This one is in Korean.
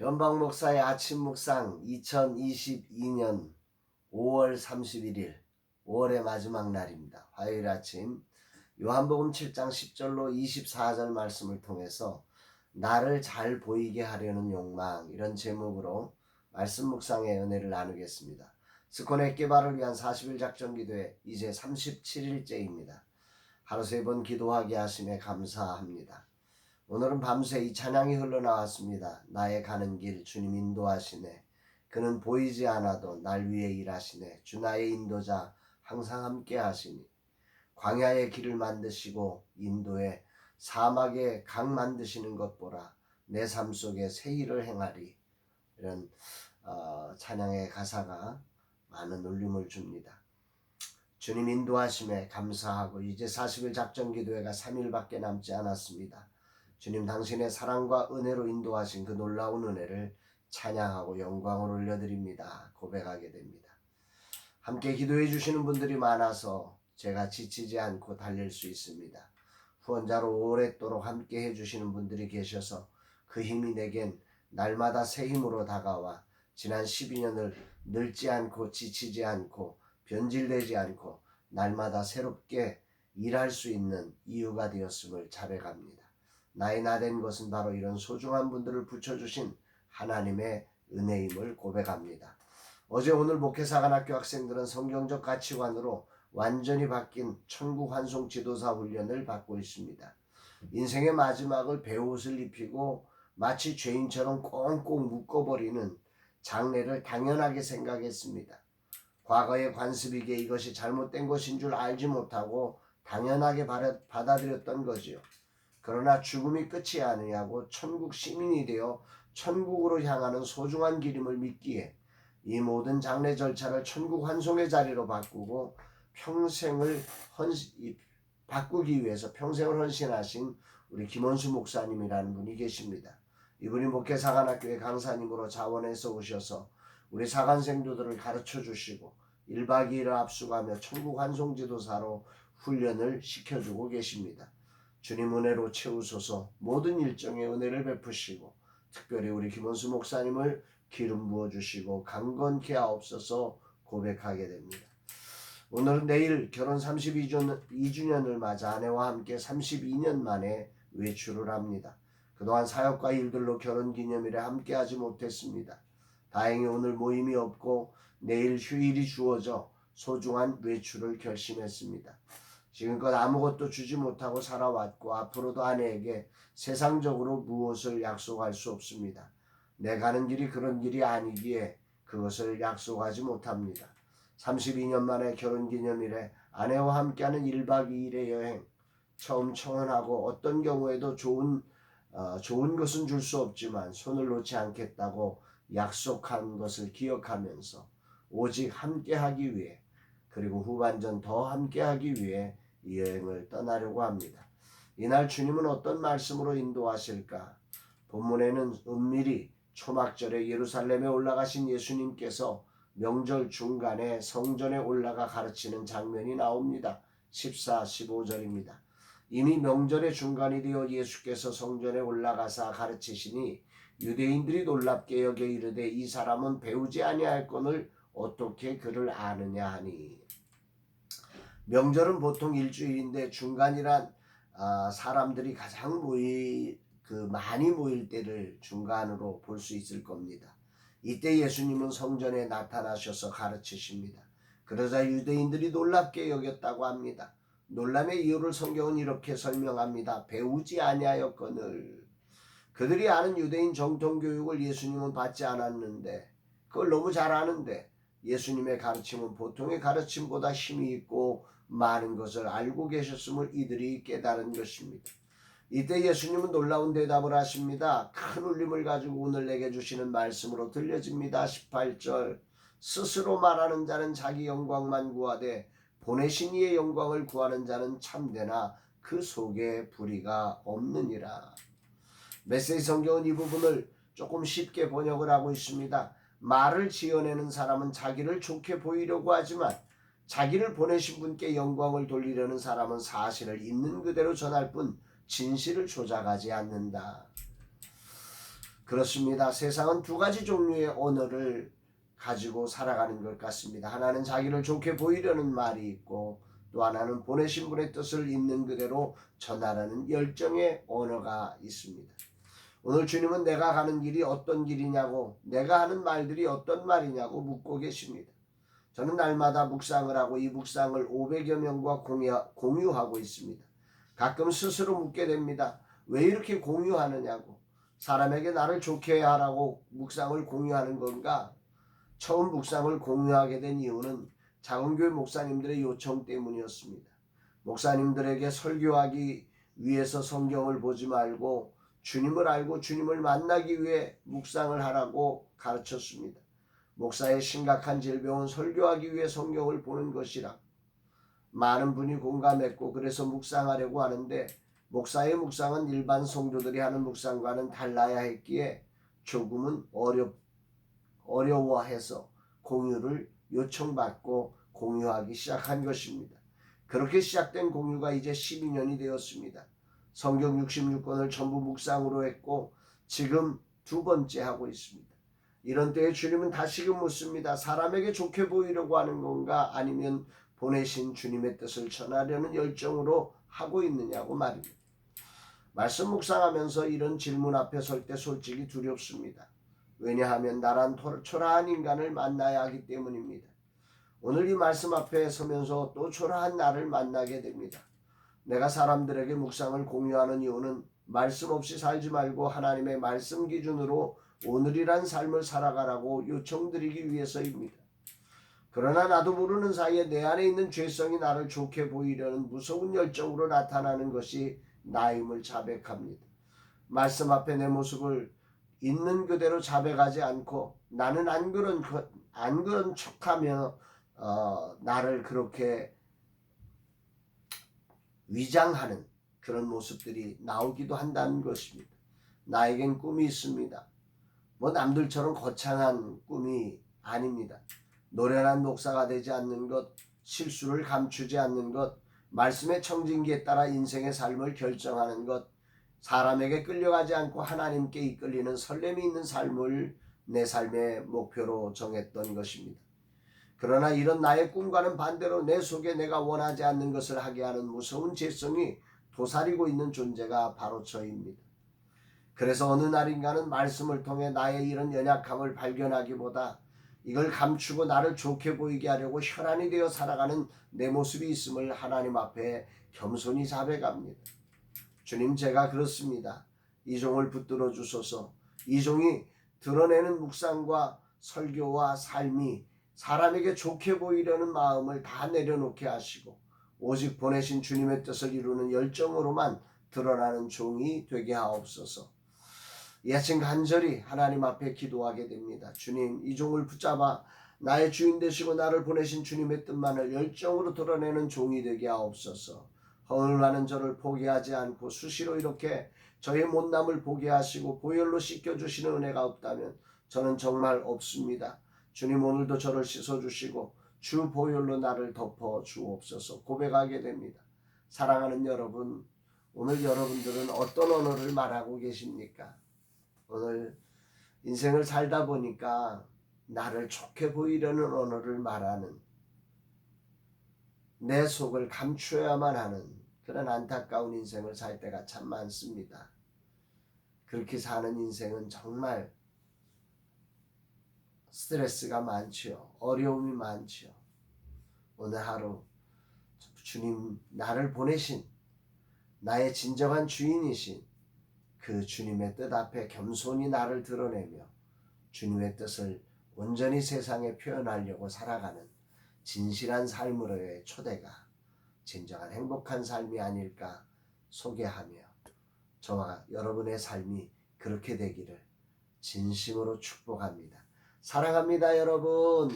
변방 목사의 아침 묵상 2022년 5월 31일 5월의 마지막 날입니다. 화요일 아침 요한복음 7장 10절로 24절 말씀을 통해서 나를 잘 보이게 하려는 욕망, 이런 제목으로 말씀 묵상의 은혜를 나누겠습니다. 스코네 개발을 위한 40일 작전 기도회 이제 37일째입니다. 하루 3번 기도하게 하심에 감사합니다. 오늘은 밤새 이 찬양이 흘러나왔습니다. 나의 가는 길 주님 인도하시네. 그는 보이지 않아도 날 위해 일하시네. 주 나의 인도자 항상 함께 하시니. 광야의 길을 만드시고 인도에 사막의 강 만드시는 것 보라. 내 삶 속에 새 일을 행하리. 이런 찬양의 가사가 많은 울림을 줍니다. 주님 인도하심에 감사하고 이제 40일 작전 기도회가 3일밖에 남지 않았습니다. 주님 당신의 사랑과 은혜로 인도하신 그 놀라운 은혜를 찬양하고 영광을 올려드립니다. 고백하게 됩니다. 함께 기도해 주시는 분들이 많아서 제가 지치지 않고 달릴 수 있습니다. 후원자로 오랫도록 함께 해주시는 분들이 계셔서 그 힘이 내겐 날마다 새 힘으로 다가와 지난 12년을 늙지 않고 지치지 않고 변질되지 않고 날마다 새롭게 일할 수 있는 이유가 되었음을 자백합니다. 나의 나된 것은 바로 이런 소중한 분들을 붙여주신 하나님의 은혜임을 고백합니다. 어제 오늘 목회사관학교 학생들은 성경적 가치관으로 완전히 바뀐 천국 환송 지도사 훈련을 받고 있습니다. 인생의 마지막을 배옷을 입히고 마치 죄인처럼 꽁꽁 묶어버리는 장례를 당연하게 생각했습니다. 과거의 관습이기에 이것이 잘못된 것인 줄 알지 못하고 당연하게 받아들였던 거지요. 그러나 죽음이 끝이 아니냐고 천국 시민이 되어 천국으로 향하는 소중한 길임을 믿기에 이 모든 장례 절차를 천국 환송의 자리로 바꾸고 바꾸기 위해서 평생을 헌신하신 우리 김원수 목사님이라는 분이 계십니다. 이분이 목회사관학교의 강사님으로 자원해서 오셔서 우리 사관생도들을 가르쳐 주시고 1박 2일을 앞수가며 천국 환송 지도사로 훈련을 시켜주고 계십니다. 주님 은혜로 채우소서. 모든 일정에 은혜를 베푸시고 특별히 우리 김원수 목사님을 기름 부어주시고 강건케 하옵소서 고백하게 됩니다. 오늘은 내일 결혼 32주년을 맞아 아내와 함께 32년 만에 외출을 합니다. 그동안 사역과 일들로 결혼기념일에 함께하지 못했습니다. 다행히 오늘 모임이 없고 내일 휴일이 주어져 소중한 외출을 결심했습니다. 지금껏 아무것도 주지 못하고 살아왔고 앞으로도 아내에게 세상적으로 무엇을 약속할 수 없습니다. 내 가는 길이 그런 길이 아니기에 그것을 약속하지 못합니다. 32년 만에 결혼기념일에 아내와 함께하는 1박 2일의 여행, 처음 청혼하고 어떤 경우에도 좋은 것은 줄 수 없지만 손을 놓지 않겠다고 약속한 것을 기억하면서 오직 함께하기 위해 그리고 후반전 더 함께하기 위해 이 여행을 떠나려고 합니다. 이날 주님은 어떤 말씀으로 인도하실까? 본문에는 은밀히 초막절에 예루살렘에 올라가신 예수님께서 명절 중간에 성전에 올라가 가르치는 장면이 나옵니다. 14, 15절입니다. 이미 명절의 중간이 되어 예수께서 성전에 올라가사 가르치시니 유대인들이 놀랍게 여겨 이르되 이 사람은 배우지 아니할 것을 어떻게 그를 아느냐 하니. 명절은 보통 일주일인데 중간이란 사람들이 가장 많이 모일 때를 중간으로 볼 수 있을 겁니다. 이때 예수님은 성전에 나타나셔서 가르치십니다. 그러자 유대인들이 놀랍게 여겼다고 합니다. 놀람의 이유를 성경은 이렇게 설명합니다. 배우지 아니하였거늘. 그들이 아는 유대인 정통교육을 예수님은 받지 않았는데 그걸 너무 잘 아는데 예수님의 가르침은 보통의 가르침보다 힘이 있고 많은 것을 알고 계셨음을 이들이 깨달은 것입니다. 이때 예수님은 놀라운 대답을 하십니다. 큰 울림을 가지고 오늘 내게 주시는 말씀으로 들려집니다. 18절 스스로 말하는 자는 자기 영광만 구하되 보내신 이의 영광을 구하는 자는 참되나 그 속에 불의가 없느니라. 메시지 성경은 이 부분을 조금 쉽게 번역을 하고 있습니다. 말을 지어내는 사람은 자기를 좋게 보이려고 하지만 자기를 보내신 분께 영광을 돌리려는 사람은 사실을 있는 그대로 전할 뿐 진실을 조작하지 않는다. 그렇습니다. 세상은 두 가지 종류의 언어를 가지고 살아가는 것 같습니다. 하나는 자기를 좋게 보이려는 말이 있고 또 하나는 보내신 분의 뜻을 있는 그대로 전하라는 열정의 언어가 있습니다. 오늘 주님은 내가 가는 길이 어떤 길이냐고, 내가 하는 말들이 어떤 말이냐고 묻고 계십니다. 저는 날마다 묵상을 하고 이 묵상을 500여 명과 공유하고 있습니다. 가끔 스스로 묻게 됩니다. 왜 이렇게 공유하느냐고. 사람에게 나를 좋게 하라고 묵상을 공유하는 건가? 처음 묵상을 공유하게 된 이유는 작은교회 목사님들의 요청 때문이었습니다. 목사님들에게 설교하기 위해서 성경을 보지 말고 주님을 알고 주님을 만나기 위해 묵상을 하라고 가르쳤습니다. 목사의 심각한 질병은 설교하기 위해 성경을 보는 것이라 많은 분이 공감했고 그래서 묵상하려고 하는데 목사의 묵상은 일반 성도들이 하는 묵상과는 달라야 했기에 조금은 어려워해서 공유를 요청받고 공유하기 시작한 것입니다. 그렇게 시작된 공유가 이제 12년이 되었습니다. 성경 66권을 전부 묵상으로 했고 지금 두 번째 하고 있습니다. 이런 때에 주님은 다시금 묻습니다. 사람에게 좋게 보이려고 하는 건가 아니면 보내신 주님의 뜻을 전하려는 열정으로 하고 있느냐고 말입니다. 말씀 묵상하면서 이런 질문 앞에 설 때 솔직히 두렵습니다. 왜냐하면 나란 초라한 인간을 만나야 하기 때문입니다. 오늘 이 말씀 앞에 서면서 또 초라한 나를 만나게 됩니다. 내가 사람들에게 묵상을 공유하는 이유는 말씀 없이 살지 말고 하나님의 말씀 기준으로 오늘이란 삶을 살아가라고 요청드리기 위해서입니다. 그러나 나도 모르는 사이에 내 안에 있는 죄성이 나를 좋게 보이려는 무서운 열정으로 나타나는 것이 나임을 자백합니다. 말씀 앞에 내 모습을 있는 그대로 자백하지 않고 나는 안 그런 척하며 나를 그렇게 위장하는 그런 모습들이 나오기도 한다는 것입니다. 나에겐 꿈이 있습니다. 뭐 남들처럼 거창한 꿈이 아닙니다. 노련한 목사가 되지 않는 것, 실수를 감추지 않는 것, 말씀의 청진기에 따라 인생의 삶을 결정하는 것, 사람에게 끌려가지 않고 하나님께 이끌리는 설렘이 있는 삶을 내 삶의 목표로 정했던 것입니다. 그러나 이런 나의 꿈과는 반대로 내 속에 내가 원하지 않는 것을 하게 하는 무서운 죄성이 도사리고 있는 존재가 바로 저입니다. 그래서 어느 날인가는 말씀을 통해 나의 이런 연약함을 발견하기보다 이걸 감추고 나를 좋게 보이게 하려고 혈안이 되어 살아가는 내 모습이 있음을 하나님 앞에 겸손히 자백합니다. 주님, 제가 그렇습니다. 이 종을 붙들어 주소서. 이 종이 드러내는 묵상과 설교와 삶이 사람에게 좋게 보이려는 마음을 다 내려놓게 하시고 오직 보내신 주님의 뜻을 이루는 열정으로만 드러나는 종이 되게 하옵소서. 이 아침 간절히 하나님 앞에 기도하게 됩니다. 주님, 이 종을 붙잡아 나의 주인 되시고 나를 보내신 주님의 뜻만을 열정으로 드러내는 종이 되게 하옵소서. 허울하는 저를 포기하지 않고 수시로 이렇게 저의 못남을 보게 하시고 보혈로 씻겨주시는 은혜가 없다면 저는 정말 없습니다. 주님, 오늘도 저를 씻어주시고 주 보혈로 나를 덮어 주옵소서. 고백하게 됩니다. 사랑하는 여러분, 오늘 여러분들은 어떤 언어를 말하고 계십니까? 오늘 인생을 살다 보니까 나를 좋게 보이려는 언어를 말하는, 내 속을 감추어야만 하는 그런 안타까운 인생을 살 때가 참 많습니다. 그렇게 사는 인생은 정말 스트레스가 많지요. 어려움이 많지요. 오늘 하루 주님, 나를 보내신 나의 진정한 주인이신 그 주님의 뜻 앞에 겸손히 나를 드러내며 주님의 뜻을 온전히 세상에 표현하려고 살아가는 진실한 삶으로의 초대가 진정한 행복한 삶이 아닐까 소개하며 저와 여러분의 삶이 그렇게 되기를 진심으로 축복합니다. 사랑합니다, 여러분.